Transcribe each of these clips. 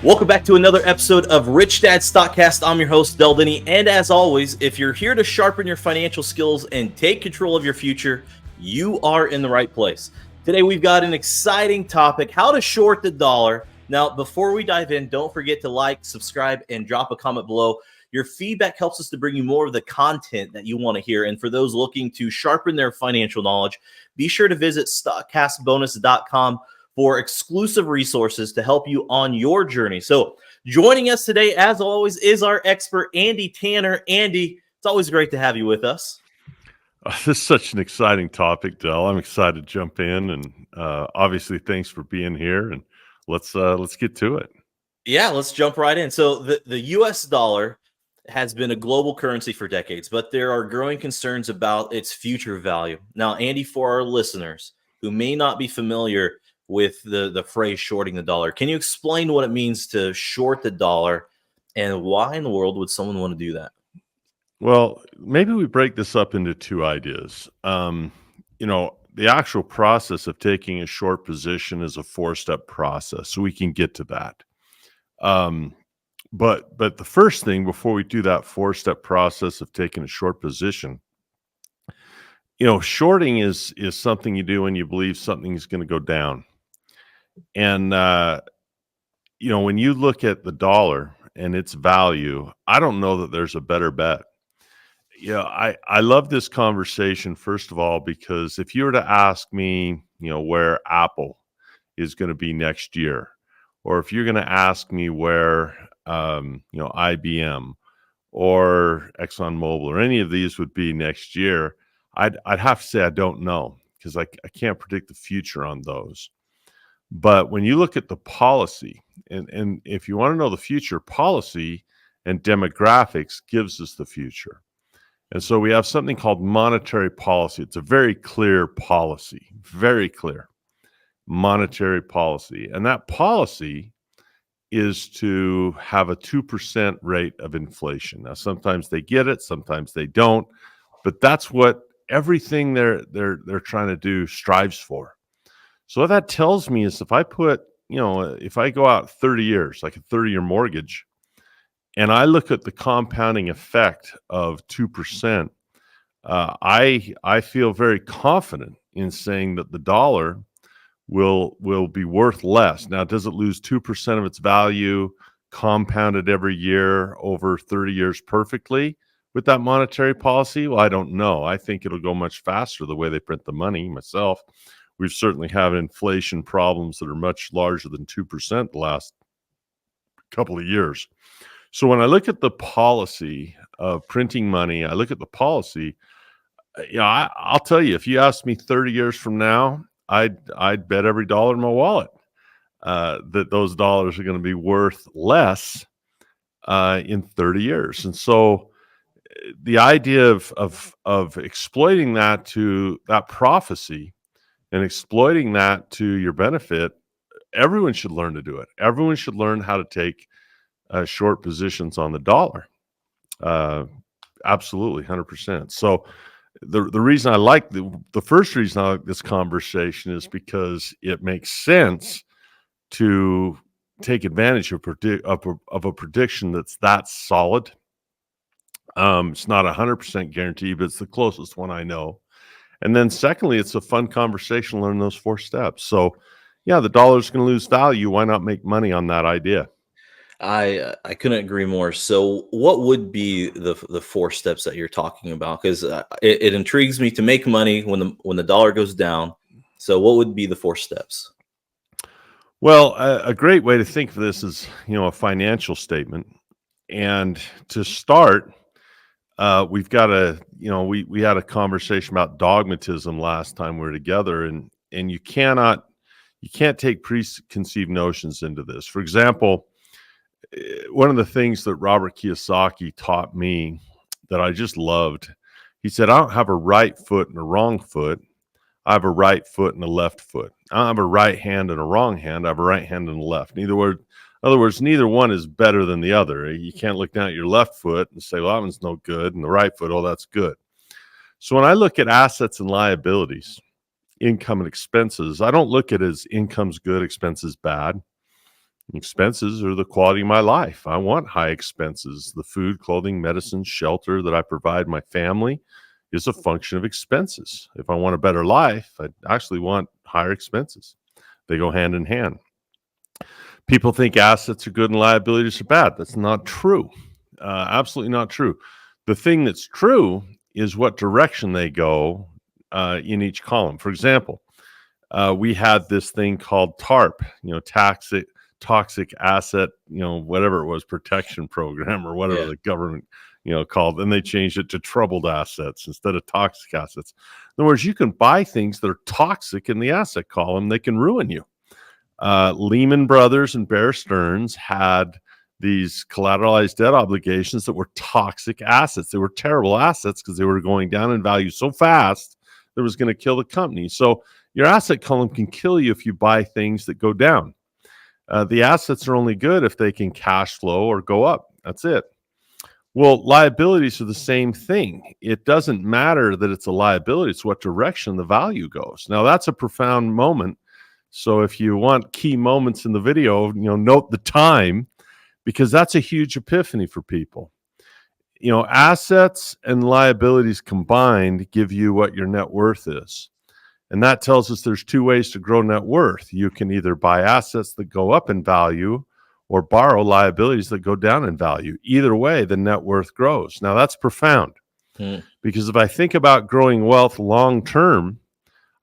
Welcome back to another episode of Rich Dad Stockcast. I'm your host, Denney, and as always, if you're here to sharpen your financial skills and take control of your future, you are in the right place. Today, we've got an exciting topic: how to short the dollar. Now, before we dive in, don't forget to like, subscribe, and drop a comment below. Your feedback helps us to bring you more of the content that you want to hear. And for those looking to sharpen their financial knowledge, be sure to visit stockcastbonus.com for exclusive resources to help you on your journey. So joining us today, as always, is our expert, Andy Tanner. Andy, it's always great to have you with us. This is such an exciting topic, Del. I'm excited to jump in, and obviously, thanks for being here. And let's get to it. Yeah, let's jump right in. So the U.S. dollar has been a global currency for decades, but there are growing concerns about its future value. Now, Andy, for our listeners who may not be familiar with the phrase shorting the dollar, can you explain what it means to short the dollar and why in the world would someone want to do that? Well, maybe we break this up into two ideas. The actual process of taking a short position is a four-step process, so we can get to that. But the first thing before we do that four-step process of taking a short position, shorting is something you do when you believe something is going to go down. And when you look at the dollar and its value, I don't know that there's a better bet. I love this conversation, first of all, because if you were to ask me, where Apple is going to be next year, or if you're going to ask me where, IBM or ExxonMobil or any of these would be next year, I'd have to say I don't know, because I can't predict the future on those. But when you look at the policy, and if you want to know the future, policy and demographics gives us the future. And so we have something called monetary policy. It's a very clear policy, very clear monetary policy. And that policy is to have a 2% rate of inflation. Now, sometimes they get it, sometimes they don't, but that's what everything they're trying to do strives for. So what that tells me is if I go out 30 years, like a 30-year mortgage, and I look at the compounding effect of 2%, I feel very confident in saying that the dollar will be worth less. Now, does it lose 2% of its value compounded every year over 30 years perfectly with that monetary policy? Well, I don't know. I think it'll go much faster the way they print the money myself. We've certainly had inflation problems that are much larger than 2% the last couple of years. So when I look at the policy of printing money, I look at the policy, I'll tell you, if you ask me 30 years from now, I'd bet every dollar in my wallet that those dollars are going to be worth less in 30 years. And so the idea of exploiting that to that prophecy and exploiting that to your benefit, everyone should learn to do it. Everyone should learn how to take short positions on the dollar. Absolutely, 100%. So the reason I like the first reason I like this conversation is because it makes sense to take advantage of a prediction that's that solid. It's not 100% guarantee, but it's the closest one I know. And then secondly, it's a fun conversation to learn those four steps. So yeah, the dollar's going to lose value. Why not make money on that idea? I couldn't agree more. So, what would be the four steps that you're talking about? Because it intrigues me to make money when the dollar goes down. So, what would be the four steps? Well, a great way to think of this is, a financial statement. And to start, we've got we had a conversation about dogmatism last time we were together, and you can't take preconceived notions into this. For example, one of the things that Robert Kiyosaki taught me that I just loved, he said, I don't have a right foot and a wrong foot. I have a right foot and a left foot. I don't have a right hand and a wrong hand. I have a right hand and a left. In other words, neither one is better than the other. You can't look down at your left foot and say, well, that one's no good. And the right foot, oh, that's good. So when I look at assets and liabilities, income and expenses, I don't look at it as income's good, expenses bad. Expenses are the quality of my life. I want high expenses. The food, clothing, medicine, shelter that I provide my family is a function of expenses. If I want a better life, I actually want higher expenses. They go hand in hand. People think assets are good and liabilities are bad. That's not true. Absolutely not true. The thing that's true is what direction they go in each column. For example, we had this thing called TARP, toxic asset, whatever it was, protection program or whatever the government, called. And they changed it to troubled assets instead of toxic assets. In other words, you can buy things that are toxic in the asset column. They can ruin you. Lehman Brothers and Bear Stearns had these collateralized debt obligations that were toxic assets. They were terrible assets because they were going down in value so fast that it was going to kill the company. So your asset column can kill you if you buy things that go down. The assets are only good if they can cash flow or go up. That's it. Well, liabilities are the same thing. It doesn't matter that it's a liability. It's what direction the value goes. Now, that's a profound moment. So if you want key moments in the video, note the time, because that's a huge epiphany for people. Assets and liabilities combined give you what your net worth is. And that tells us there's two ways to grow net worth. You can either buy assets that go up in value or borrow liabilities that go down in value. Either way, the net worth grows. Now, that's profound because if I think about growing wealth long term,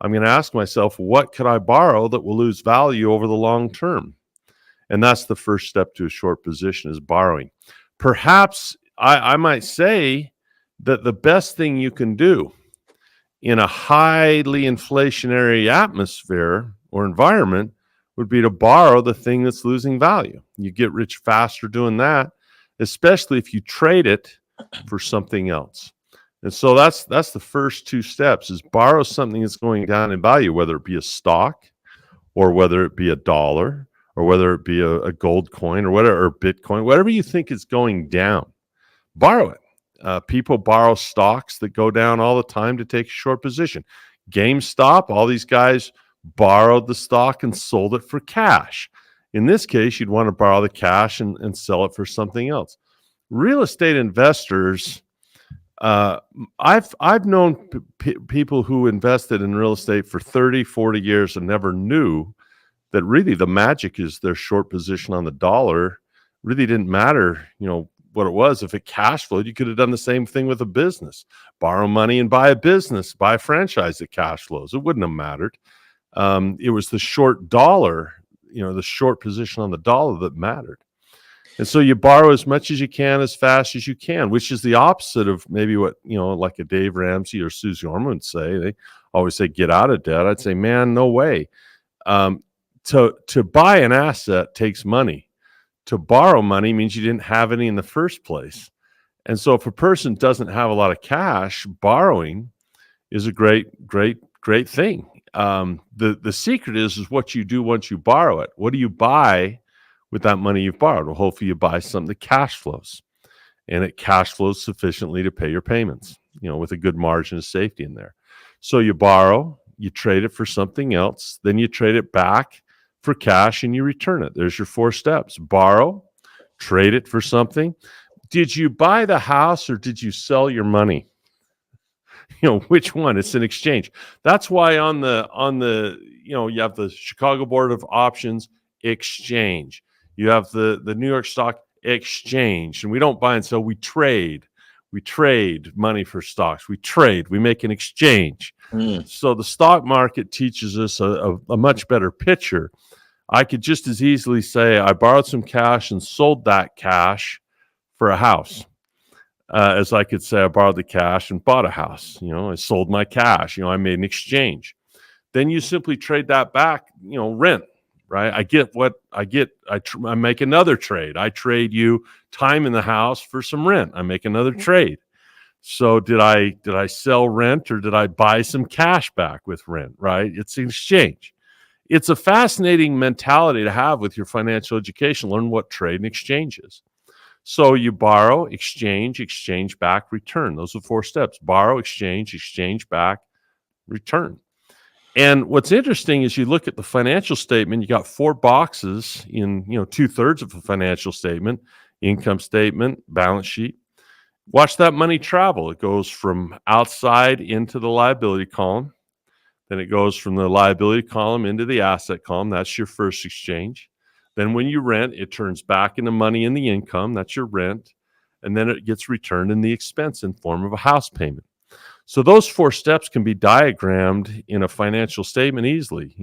I'm going to ask myself, what could I borrow that will lose value over the long term? And that's the first step to a short position, is borrowing. Perhaps I might say that the best thing you can do in a highly inflationary atmosphere or environment would be to borrow the thing that's losing value. You get rich faster doing that, especially if you trade it for something else. And so that's the first two steps, is borrow something that's going down in value, whether it be a stock or whether it be a dollar or whether it be a gold coin or whatever, or Bitcoin, whatever you think is going down, borrow it. People borrow stocks that go down all the time to take a short position. GameStop, all these guys borrowed the stock and sold it for cash. In this case, you'd want to borrow the cash and sell it for something else. Real estate investors, I've known people who invested in real estate for 30, 40 years and never knew that really the magic is their short position on the dollar. Really didn't matter, what it was. If it cash flowed, you could have done the same thing with a business. Borrow money and buy a business, buy a franchise that cash flows. It wouldn't have mattered. It was the short dollar, the short position on the dollar that mattered. And so you borrow as much as you can, as fast as you can, which is the opposite of maybe what, like a Dave Ramsey or Susie Orman would say. They always say, get out of debt. I'd say, man, no way. To buy an asset takes money. To borrow money means you didn't have any in the first place. And so if a person doesn't have a lot of cash, borrowing is a great thing. The secret is what you do once you borrow it. What do you buy with that money you've borrowed? Well, hopefully you buy something that cash flows, and it cash flows sufficiently to pay your payments, with a good margin of safety in there. So you borrow, you trade it for something else, then you trade it back for cash and you return it. There's your 4 steps. Borrow, trade it for something. Did you buy the house or did you sell your money? Which one? It's an exchange. That's why on the you have the Chicago Board of Options exchange. You have the New York Stock Exchange, and we don't buy and sell. We trade. We trade money for stocks. We make an exchange. So the stock market teaches us a much better picture. I could just as easily say I borrowed some cash and sold that cash for a house, as I could say I borrowed the cash and bought a house. I sold my cash. I made an exchange. Then you simply trade that back. Rent. Right? I get what I get. I make another trade. I trade you time in the house for some rent. I make another trade. So did I sell rent or did I buy some cash back with rent? Right? It's an exchange. It's a fascinating mentality to have with your financial education. Learn what trade and exchange is. So you borrow, exchange back, return. Those are 4 steps. Borrow, exchange back, return. And what's interesting is you look at the financial statement, you got 4 boxes in, 2/3 of a financial statement: income statement, balance sheet. Watch that money travel. It goes from outside into the liability column. Then it goes from the liability column into the asset column. That's your first exchange. Then when you rent, it turns back into money in the income. That's your rent. And then it gets returned in the expense in form of a house payment. So those 4 steps can be diagrammed in a financial statement easily.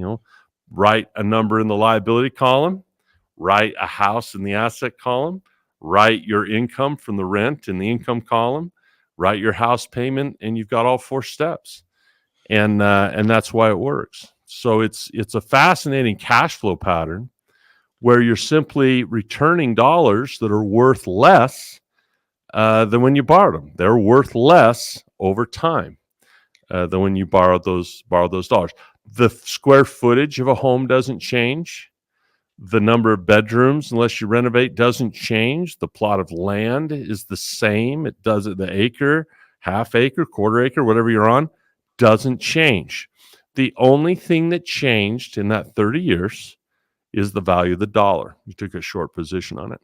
Write a number in the liability column, write a house in the asset column, write your income from the rent in the income column, write your house payment, and you've got all 4 steps. And that's why it works. So it's a fascinating cash flow pattern where you're simply returning dollars that are worth less than when you borrowed them. They're worth less over time than when you borrowed those dollars. The square footage of a home doesn't change. The number of bedrooms, unless you renovate, doesn't change. The plot of land is the same. It does it. The acre, half acre, quarter acre, whatever you're on, doesn't change. The only thing that changed in that 30 years is the value of the dollar. You took a short position on it.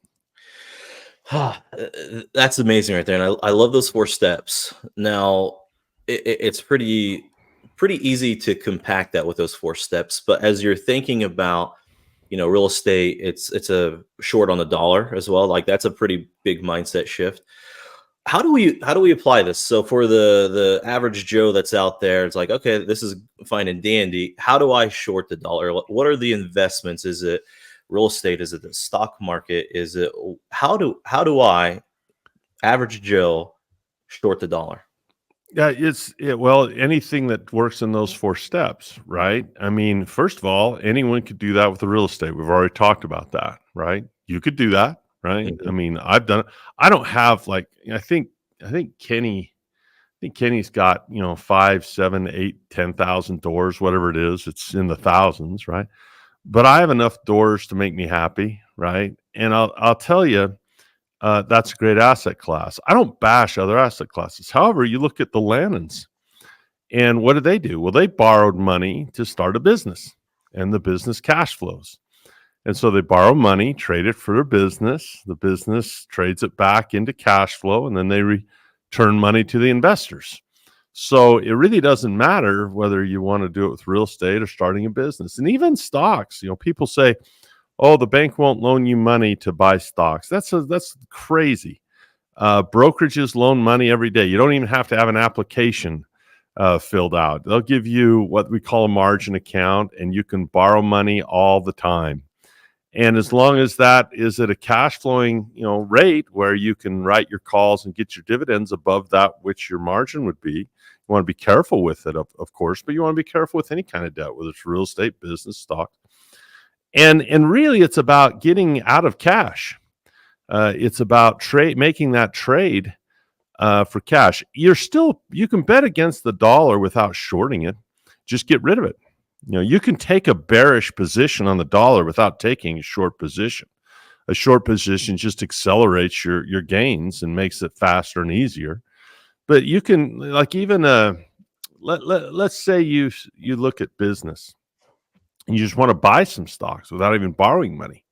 That's amazing right there, and I love those 4 steps. Now, it's pretty easy to compact that with those 4 steps. But as you're thinking about, real estate, it's a short on the dollar as well. Like that's a pretty big mindset shift. How do we apply this? So for the average Joe that's out there, it's like, okay, this is fine and dandy. How do I short the dollar? What are the investments? Is it real estate? Is it the stock market? Is it how do I, average Joe, short the dollar? Yeah, well, anything that works in those 4 steps, right? I mean, first of all, anyone could do that with the real estate. We've already talked about that, right? You could do that, right? I Mhm. mean, I've done it. I don't have like I think Kenny's got 5, 7, 8, 10,000 doors, whatever it is. It's in the thousands, right? But I have enough doors to make me happy, right? And I'll tell you, that's a great asset class. I don't bash other asset classes. However, you look at the Lannons, and what did they do? Well, they borrowed money to start a business, and the business cash flows. And so they borrow money, trade it for their business. The business trades it back into cash flow, and then they return money to the investors. So it really doesn't matter whether you want to do it with real estate or starting a business. And even stocks, people say, "Oh, the bank won't loan you money to buy stocks." That's crazy. Brokerages loan money every day. You don't even have to have an application filled out. They'll give you what we call a margin account, and you can borrow money all the time. And as long as that is at a cash flowing, rate where you can write your calls and get your dividends above that which your margin would be, you want to be careful with it, of course, but you want to be careful with any kind of debt, whether it's real estate, business, stock. And really, it's about getting out of cash. It's about making that trade for cash. You can bet against the dollar without shorting it. Just get rid of it. You can take a bearish position on the dollar without taking a short position. A short position just accelerates your gains and makes it faster and easier. But you can, like, even let's say you look at business and you just want to buy some stocks without even borrowing money.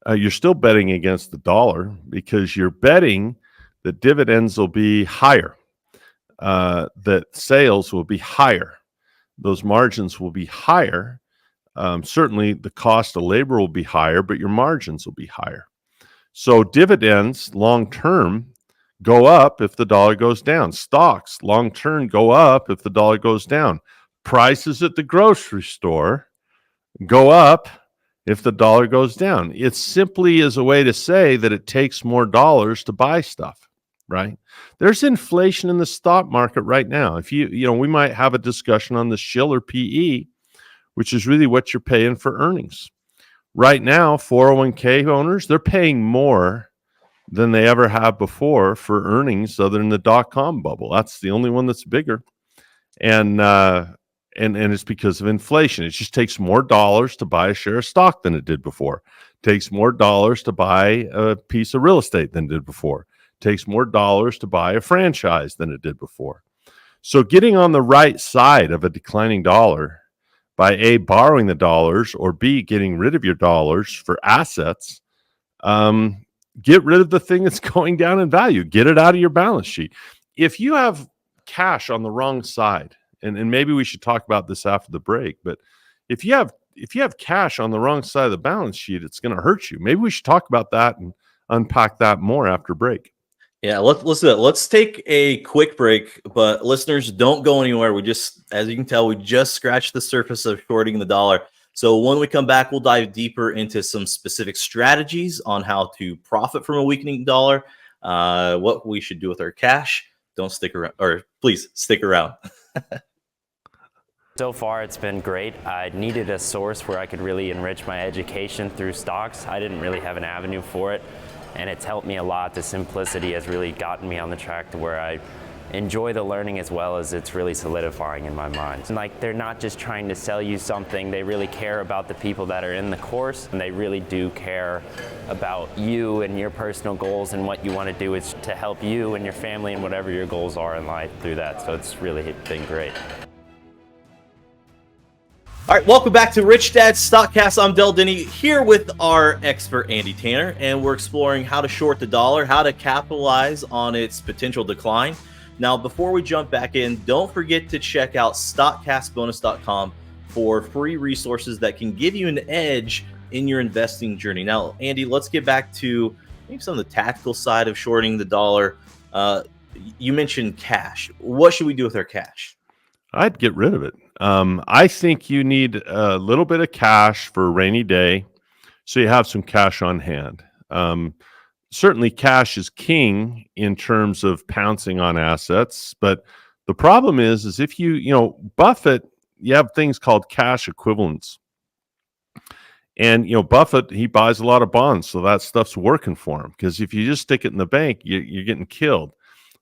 You're still betting against the dollar because you're betting that dividends will be higher, that sales will be higher, those margins will be higher. Certainly, the cost of labor will be higher, but your margins will be higher. So dividends long term go up if the dollar goes down. Stocks long term go up if the dollar goes down. Prices at the grocery store go up if the dollar goes down. It simply is a way to say that it takes more dollars to buy stuff, right? There's inflation in the stock market right now. If we might have a discussion on the Schiller PE, which is really what you're paying for earnings. Right now, 401k owners, they're paying more than they ever have before for earnings other than the dot-com bubble. That's the only one that's bigger. And it's because of inflation. It just takes more dollars to buy a share of stock than it did before. It takes more dollars to buy a piece of real estate than it did before. It takes more dollars to buy a franchise than it did before. So getting on the right side of a declining dollar by A, borrowing the dollars, or B, getting rid of your dollars for assets. Get rid of the thing that's going down in value. Get it out of your balance sheet. If you have cash on the wrong side, and maybe we should talk about this after the break, but if you have cash on the wrong side of the balance sheet, it's going to hurt you. Maybe we should talk about that and unpack that more after break. Yeah, let's do it. Let's take a quick break, but listeners, don't go anywhere. We just, as you can tell, we just scratched the surface of shorting the dollar. So when we come back, we'll dive deeper into some specific strategies on how to profit from a weakening dollar, what we should do with our cash. Don't stick around, or please stick around. So far, it's been great. I needed a source where I could really enrich my education through stocks. I didn't really have an avenue for it, and it's helped me a lot. The simplicity has really gotten me on the track to where I enjoy the learning as well as it's really solidifying in my mind. And like, they're not just trying to sell you something, they really care about the people that are in the course, and they really do care about you and your personal goals, and what you want to do is to help you and your family and whatever your goals are in life through that. So it's really been great. All right, welcome back to Rich Dad Stockcast. I'm Denney here with our expert Andy Tanner, and we're exploring how to short the dollar, how to capitalize on its potential decline. Now, before we jump back in, don't forget to check out stockcastbonus.com for free resources that can give you an edge in your investing journey. Now, Andy, let's get back to maybe some of the tactical side of shorting the dollar. You mentioned cash. What should we do with our cash? I'd get rid of it. I think you need a little bit of cash for a rainy day, so you have some cash on hand. Certainly, cash is king in terms of pouncing on assets, but the problem is if Buffett, you have things called cash equivalents. And, Buffett, he buys a lot of bonds, so that stuff's working for him, because if you just stick it in the bank, you're getting killed.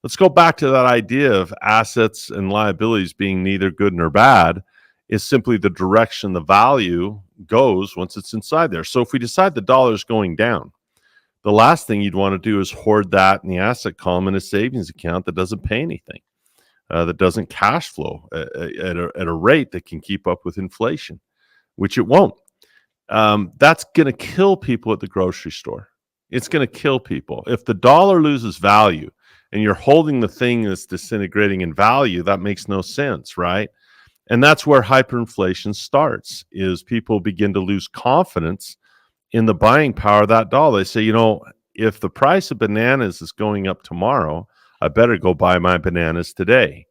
Let's go back to that idea of assets and liabilities being neither good nor bad. Is simply the direction the value goes once it's inside there. So if we decide the dollar is going down, the last thing you'd want to do is hoard that in the asset column in a savings account that doesn't pay anything, that doesn't cash flow at a rate that can keep up with inflation, which it won't. That's going to kill people at the grocery store. It's going to kill people. If the dollar loses value and you're holding the thing that's disintegrating in value, that makes no sense, right? And that's where hyperinflation starts, is people begin to lose confidence in the buying power of that dollar. They say, if the price of bananas is going up tomorrow, I better go buy my bananas today.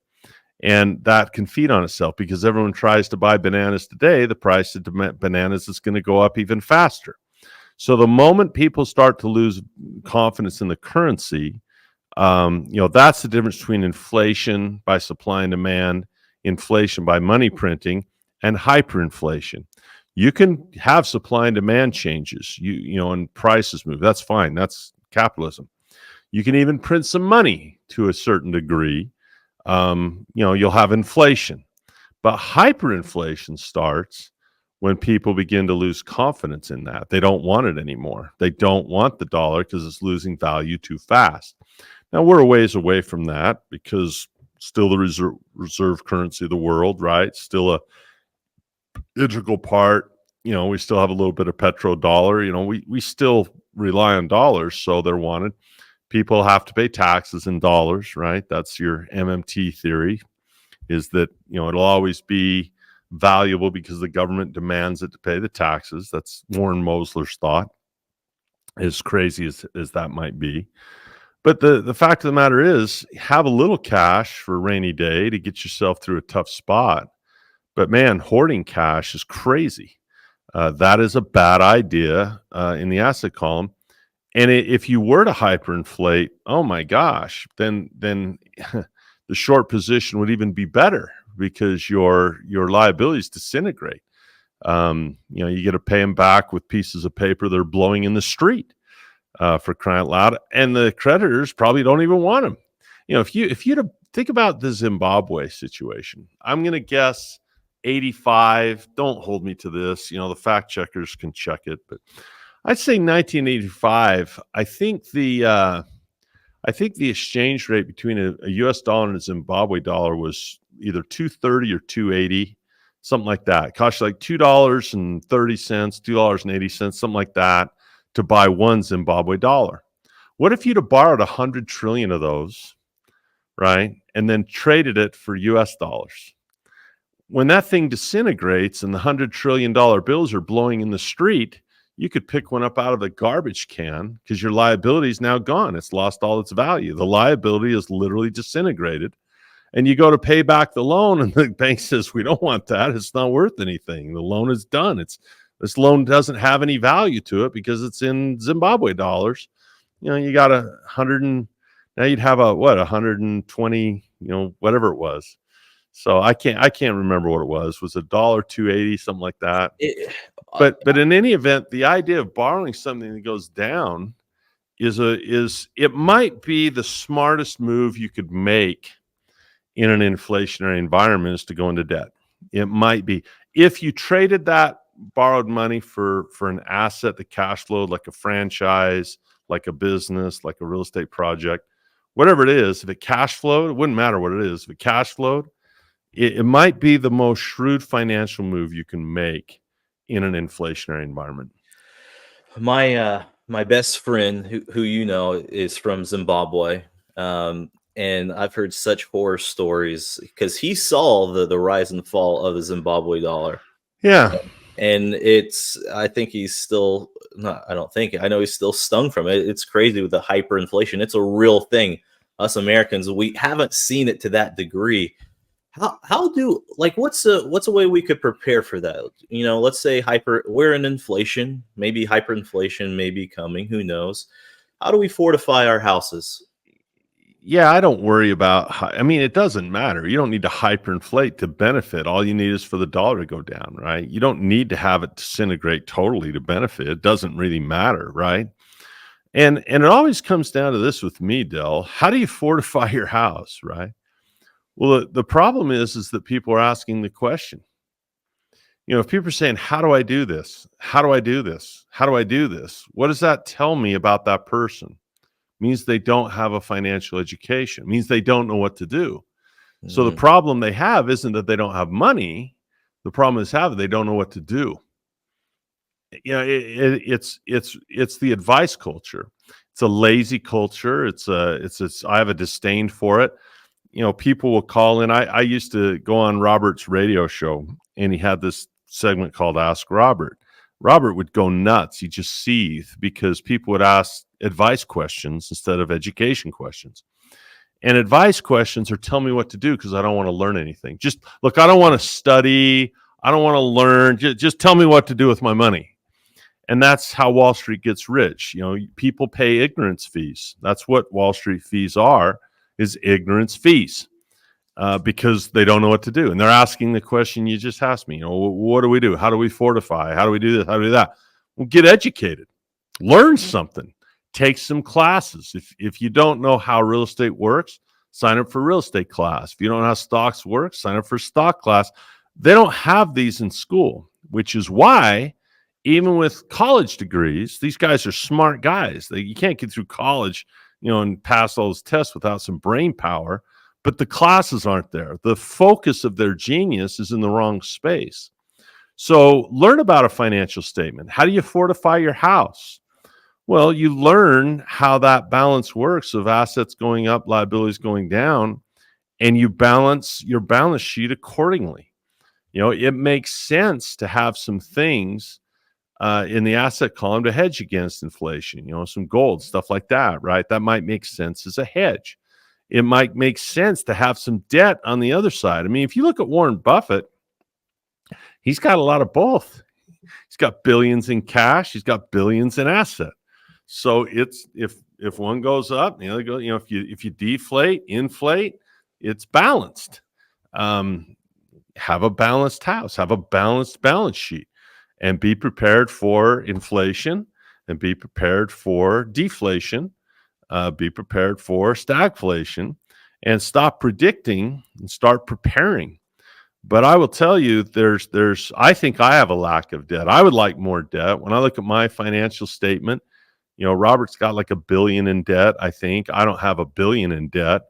And that can feed on itself, because everyone tries to buy bananas today, the price of bananas is going to go up even faster. So the moment people start to lose confidence in the currency, that's the difference between inflation by supply and demand, inflation by money printing, and hyperinflation. You can have supply and demand changes, and prices move. That's fine. That's capitalism. You can even print some money to a certain degree. You'll have inflation, but hyperinflation starts when people begin to lose confidence in that. They don't want it anymore. They don't want the dollar because it's losing value too fast. Now, we're a ways away from that, because still the reserve currency of the world, right? Still a integral part. We still have a little bit of petrodollar. We still rely on dollars, so they're wanted. People have to pay taxes in dollars, right? That's your MMT theory, is that, it'll always be valuable because the government demands it to pay the taxes. That's Warren Mosler's thought, as crazy as that might be. But the fact of the matter is, have a little cash for a rainy day to get yourself through a tough spot. But man, hoarding cash is crazy. That is a bad idea in the asset column. And if you were to hyperinflate, oh my gosh, then the short position would even be better, because your liabilities disintegrate. You get to pay them back with pieces of paper that are blowing in the street. For crying out loud, and the creditors probably don't even want them. If you to think about the Zimbabwe situation, I'm going to guess 85. Don't hold me to this. The fact checkers can check it, but I'd say 1985. I think the exchange rate between a U.S. dollar and a Zimbabwe dollar was either 230 or 280. something like that. It costs you like $2.30, $2.80, something like that, to buy one Zimbabwe dollar. What if you'd have borrowed 100 trillion of those, right, and then traded it for US dollars? When that thing disintegrates and the $100 trillion bills are blowing in the street, you could pick one up out of the garbage can because your liability is now gone. It's lost all its value. The liability is literally disintegrated. And you go to pay back the loan, and the bank says, we don't want that. It's not worth anything. The loan is done. This loan doesn't have any value to it because it's in Zimbabwe dollars. You got now you'd have 120, whatever it was. So I can't remember what it was. Was it $1.280, something like that? But in any event, the idea of borrowing something that goes down is it might be the smartest move you could make in an inflationary environment, is to go into debt. It might be. If you traded that borrowed money for an asset that cash flowed, like a franchise, like a business, like a real estate project, whatever it is, if it cash flowed, it wouldn't matter what it is. If it cash flowed, it might be the most shrewd financial move you can make in an inflationary environment. My best friend, who is from Zimbabwe, and I've heard such horror stories because he saw the rise and fall of the Zimbabwe dollar. Yeah. And I think he's still not, I don't think, I know he's still stung from it. It's crazy with the hyperinflation. It's a real thing. Us Americans, we haven't seen it to that degree. What's a way we could prepare for that? Let's say we're in inflation, maybe hyperinflation may be coming, who knows? How do we fortify our houses? Yeah, I don't worry about, it doesn't matter. You don't need to hyperinflate to benefit. All you need is for the dollar to go down, right? You don't need to have it disintegrate totally to benefit. It doesn't really matter, right? And it always comes down to this with me, Del. How do you fortify your house, right? Well, the problem is that people are asking the question. If people are saying, how do I do this? How do I do this? How do I do this? What does that tell me about that person? It means they don't have a financial education. It means they don't know what to do. Mm-hmm. So the problem they have isn't that they don't have money. The problem is they don't know what to do. It's the advice culture. It's a lazy culture. I have a disdain for it. People will call in. I used to go on Robert's radio show, and he had this segment called Ask Robert. Robert would go nuts. He'd just seethe because people would ask advice questions instead of education questions. And advice questions are tell me what to do because I don't want to learn anything. Just look, I don't want to study. I don't want to learn. Just tell me what to do with my money. And that's how Wall Street gets rich. People pay ignorance fees. That's what Wall Street fees are, is ignorance fees, because they don't know what to do. And they're asking the question you just asked me, what do we do? How do we fortify? How do we do this? How do we do that? Well, get educated, learn something, take some classes. If you don't know how real estate works, sign up for real estate class. If you don't know how stocks work, sign up for stock class. They don't have these in school, which is why even with college degrees, these guys are smart guys. You can't get through college, and pass all those tests without some brain power, but the classes aren't there. The focus of their genius is in the wrong space. So learn about a financial statement. How do you fortify your house? Well, you learn how that balance works of assets going up, liabilities going down, and you balance your balance sheet accordingly. It makes sense to have some things in the asset column to hedge against inflation, some gold, stuff like that, right? That might make sense as a hedge. It might make sense to have some debt on the other side. If you look at Warren Buffett, he's got a lot of both. He's got billions in cash. He's got billions in asset. So it's if one goes up, the other goes. If you deflate, inflate, it's balanced. Have a balanced house. Have a balanced balance sheet. And be prepared for inflation, and be prepared for deflation, be prepared for stagflation, and stop predicting and start preparing. But I will tell you, I think I have a lack of debt. I would like more debt. When I look at my financial statement, Robert's got like $1 billion in debt. I think I don't have $1 billion in debt,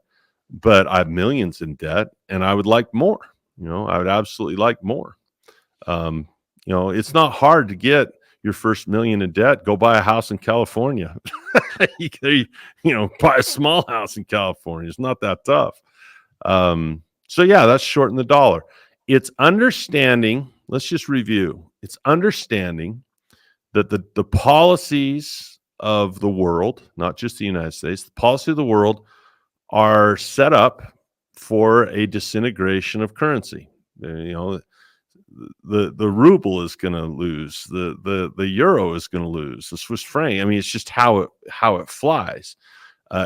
but I have millions in debt, and I would like more. I would absolutely like more. It's not hard to get your first $1 million in debt. Go buy a house in California. Buy a small house in California. It's not that tough. So yeah, that's shorten the dollar. It's understanding. Let's just review. It's understanding that the policies of the world, not just the United States, the policy of the world are set up for a disintegration of currency. The ruble is going to lose. The euro is going to lose. The Swiss franc. I mean, it's just how it flies.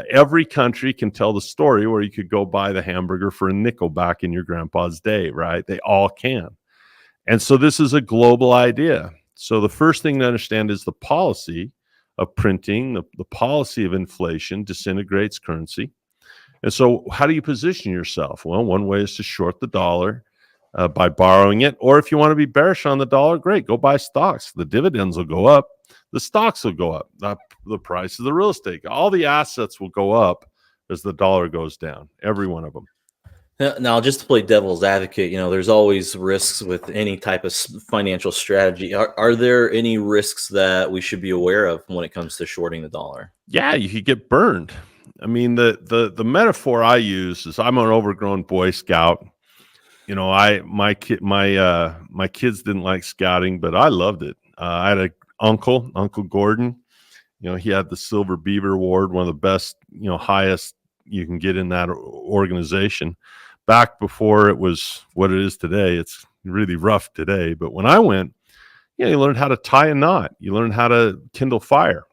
Every country can tell the story where you could go buy the hamburger for a nickel back in your grandpa's day, right? They all can. And so this is a global idea. So the first thing to understand is the policy of printing, the policy of inflation disintegrates currency. And so how do you position yourself? Well, one way is to short the dollar by borrowing it. Or if you want to be bearish on the dollar, great, go buy stocks. The dividends will go up. The stocks will go up. The price of the real estate, all the assets will go up as the dollar goes down, every one of them. Now, just to play devil's advocate, there's always risks with any type of financial strategy. Are there any risks that we should be aware of when it comes to shorting the dollar? Yeah, you could get burned. I mean, the metaphor I use is I'm an overgrown Boy Scout. My kids didn't like scouting, but I loved it. I had an Uncle Gordon. He had the Silver Beaver Award, one of the best, highest you can get in that organization. Back before it was what it is today. It's really rough today. But when I went, you learned how to tie a knot. You learned how to kindle fire.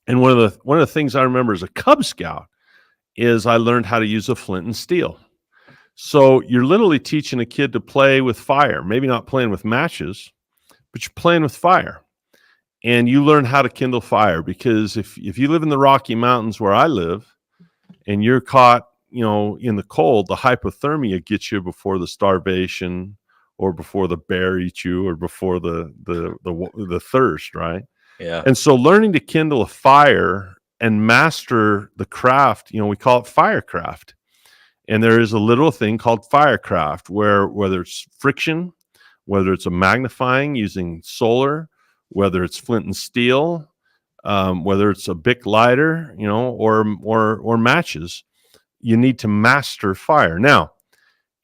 And one of the things I remember as a Cub Scout is I learned how to use a flint and steel. So you're literally teaching a kid to play with fire, maybe not playing with matches, but you're playing with fire. And you learn how to kindle fire, because if you live in the Rocky Mountains where I live and you're caught, in the cold, the hypothermia gets you before the starvation or before the bear eats you or before the thirst, right? Yeah. And so learning to kindle a fire and master the craft, we call it firecraft. And there is a little thing called firecraft where whether it's friction, whether it's a magnifying using solar, whether it's flint and steel, whether it's a Bic lighter, or matches, you need to master fire. Now,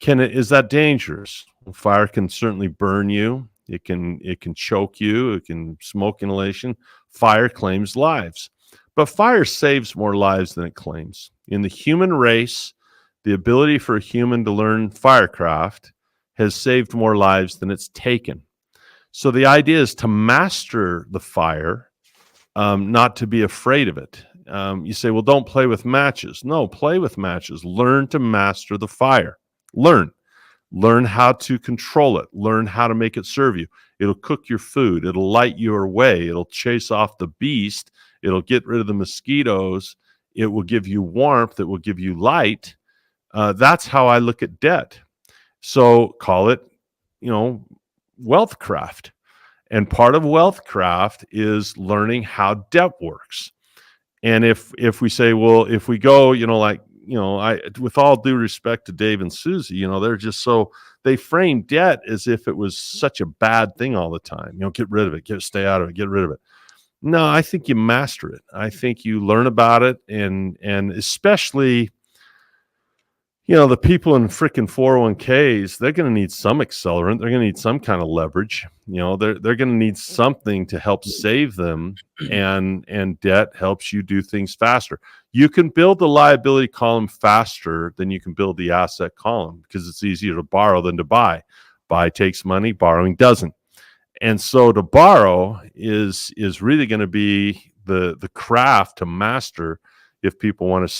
is that dangerous? Well, fire can certainly burn you. It can choke you. It can smoke inhalation. Fire claims lives, but fire saves more lives than it claims. In the human race, the ability for a human to learn firecraft has saved more lives than it's taken. So the idea is to master the fire, not to be afraid of it. You say, well, don't play with matches. No, play with matches. Learn to master the fire. Learn how to control it. Learn how to make it serve you. It'll cook your food. It'll light your way. It'll chase off the beast. It'll get rid of the mosquitoes. It will give you warmth. It will give you light. That's how I look at debt. So call it, wealthcraft. And part of wealthcraft is learning how debt works. And if we say, well, if we go, with all due respect to Dave and Susie, they're just they frame debt as if it was such a bad thing all the time. Get rid of it, stay out of it, get rid of it. No, I think you master it. I think you learn about it, and especially, the people in freaking 401ks, they're going to need some accelerant. They're going to need some kind of leverage. They're going to need something to help save them, and debt helps you do things faster. You can build the liability column faster than you can build the asset column, because it's easier to borrow than to buy. Buy takes money, borrowing doesn't. And so to borrow is really going to be the craft to master if people want to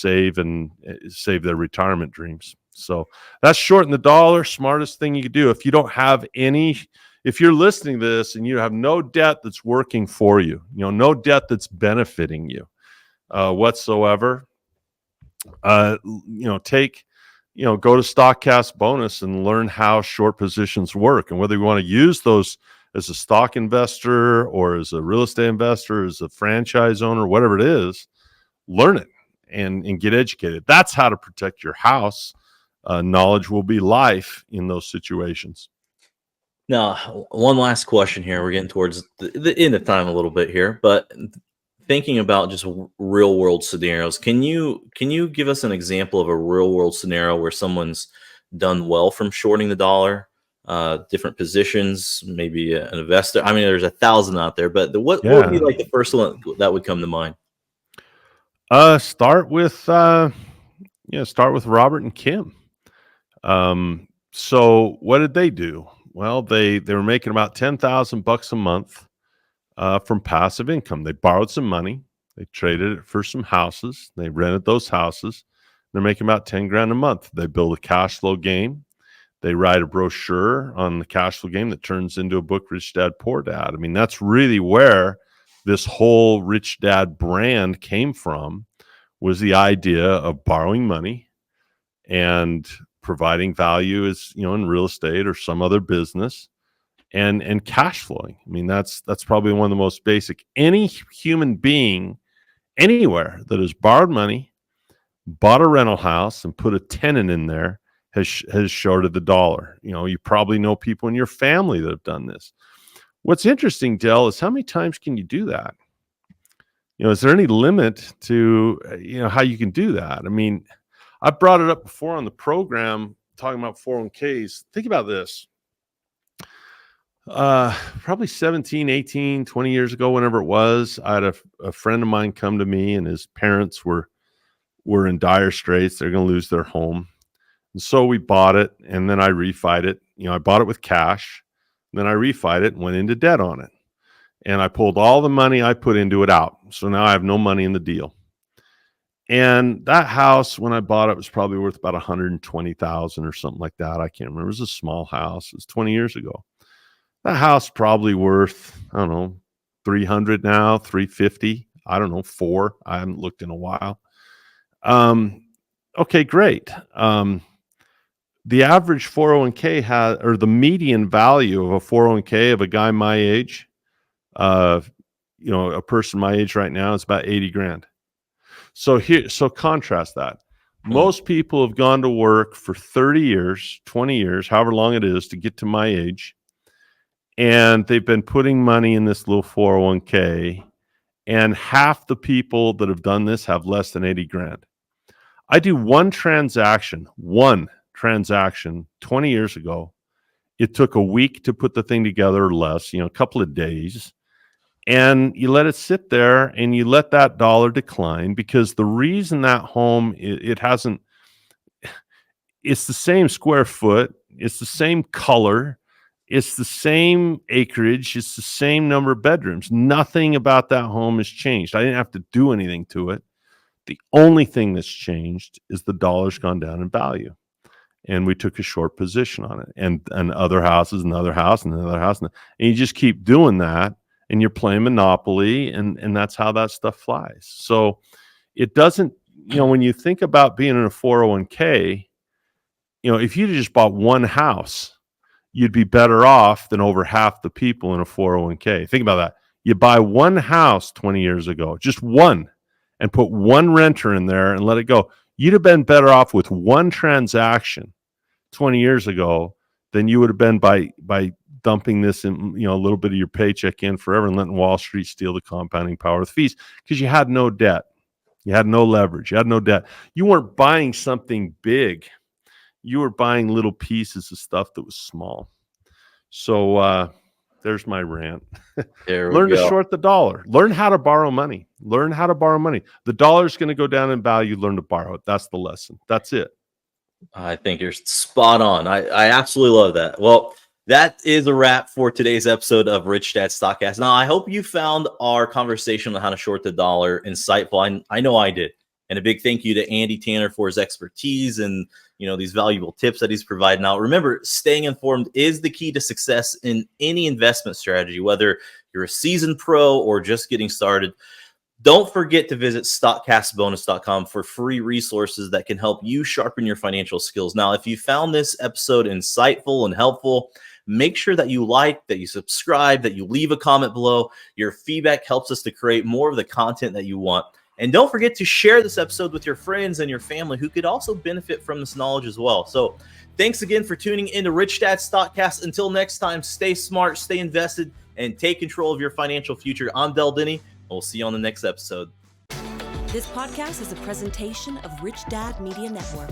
save their retirement dreams. So that's shorten the dollar. Smartest thing you could do. If you don't have if you're listening to this and you have no debt that's working for you, no debt that's benefiting you whatsoever, go to Stockcast bonus and learn how short positions work, and whether you want to use those as a stock investor or as a real estate investor, as a franchise owner, whatever it is, learn it and get educated. That's how to protect your house. Knowledge will be life in those situations. Now, one last question here. We're getting towards the end of time a little bit here, but thinking about just real world scenarios, can you give us an example of a real world scenario where someone's done well from shorting the dollar, different positions, maybe an investor? I mean, there's 1,000 out there, but what would be Yeah. like the first one that would come to mind? Start with Robert and Kim. So what did they do? Well, they were making about $10,000 a month from passive income. They borrowed some money, they traded it for some houses, they rented those houses. They're making about 10 grand a month. They build a cash flow game. They write a brochure on the cash flow game that turns into a book, Rich Dad, Poor Dad. I mean, that's really where this whole Rich Dad brand came from, was the idea of borrowing money and providing value as, in real estate or some other business, and cash flowing. I mean, that's probably one of the most basic. Any human being anywhere that has borrowed money, bought a rental house, and put a tenant in there has shorted the dollar. You probably know people in your family that have done this. What's interesting, Del, is how many times can you do that? Is there any limit to how you can do that? I mean, I brought it up before on the program talking about 401ks. Think about this. Probably 17, 18, 20 years ago, whenever it was, I had a friend of mine come to me, and his parents were in dire straits. They're going to lose their home. And so we bought it, and then I refied it. I bought it with cash, and then I refied it and went into debt on it. And I pulled all the money I put into it out. So now I have no money in the deal. And that house, when I bought it, was probably worth about $120,000 or something like that. I can't remember. It was a small house. It was 20 years ago. That house probably worth, I don't know, 300 now, 350. I don't know, 4. I haven't looked in a while. Okay, great. The average 401k or the median value of a 401k of a guy my age, a person my age right now, is about 80 grand. So contrast that. Most people have gone to work for 30 years, 20 years, however long it is to get to my age. And they've been putting money in this little 401k. And half the people that have done this have less than 80 grand. I do one transaction 20 years ago. It took a week to put the thing together, or less, a couple of days. And you let it sit there and you let that dollar decline, because the reason that home, it's the same square foot, it's the same color, it's the same acreage, it's the same number of bedrooms. Nothing about that home has changed. I didn't have to do anything to it. The only thing that's changed is the dollar's gone down in value. And we took a short position on it, and other houses, another house, and another house. And you just keep doing that, and you're playing Monopoly, and that's how that stuff flies. So it doesn't, when you think about being in a 401k, if you just bought one house, you'd be better off than over half the people in a 401k. Think about that. You buy one house 20 years ago, just one, and put one renter in there and let it go. You'd have been better off with one transaction 20 years ago than you would have been by dumping this in, a little bit of your paycheck in forever and letting Wall Street steal the compounding power of the fees, because you had no debt. You had no leverage. You had no debt. You weren't buying something big. You were buying little pieces of stuff that was small. So there's my rant. Learn to short the dollar. Learn how to borrow money. The dollar's going to go down in value. Learn to borrow it. That's the lesson. That's it. I think you're spot on. I absolutely love that. Well, that is a wrap for today's episode of Rich Dad Stockcast. Now, I hope you found our conversation on how to short the dollar insightful. I know I did. And a big thank you to Andy Tanner for his expertise and these valuable tips that he's providing. Now, remember, staying informed is the key to success in any investment strategy, whether you're a seasoned pro or just getting started. Don't forget to visit stockcastbonus.com for free resources that can help you sharpen your financial skills. Now, if you found this episode insightful and helpful, make sure that you like, that you subscribe, that you leave a comment below. Your feedback helps us to create more of the content that you want. And don't forget to share this episode with your friends and your family who could also benefit from this knowledge as well. So thanks again for tuning into Rich Dad Stockcast. Until next time, stay smart, stay invested, and take control of your financial future. I'm Denney, and we'll see you on the next episode. This podcast is a presentation of Rich Dad Media Network.